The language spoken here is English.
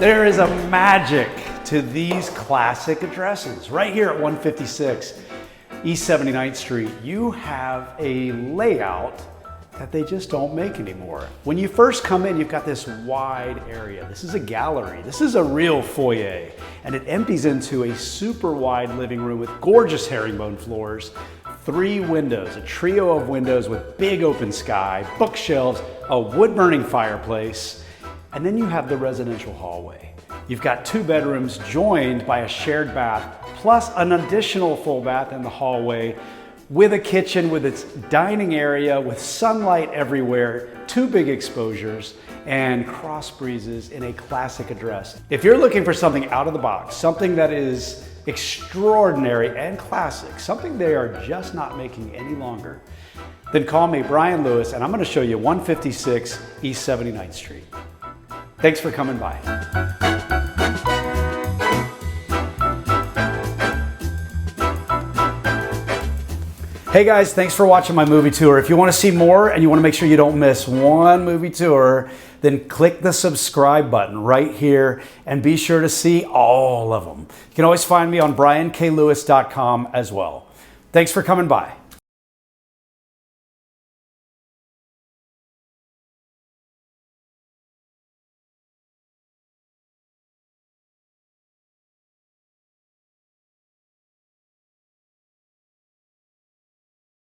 There is a magic to these classic addresses. Right here at 156 East 79th Street, you have a layout that they just don't make anymore. When you first come in, you've got this wide area. This is a gallery. This is a real foyer, and it empties into a super wide living room with gorgeous herringbone floors, 3 windows, a trio of windows with big open sky, bookshelves, a wood-burning fireplace, and then you have the residential hallway. You've got 2 bedrooms joined by a shared bath, plus an additional full bath in the hallway, with a kitchen with its dining area, with sunlight everywhere, 2 big exposures, and cross breezes in a classic address. If you're looking for something out of the box, something that is extraordinary and classic, something they are just not making any longer, then call me, Brian Lewis, and I'm going to show you 156 East 79th Street. Thanks for coming by. Hey guys, thanks for watching my movie tour. If you want to see more and you want to make sure you don't miss one movie tour, then click the subscribe button right here and be sure to see all of them. You can always find me on brianklewis.com as well. Thanks for coming by.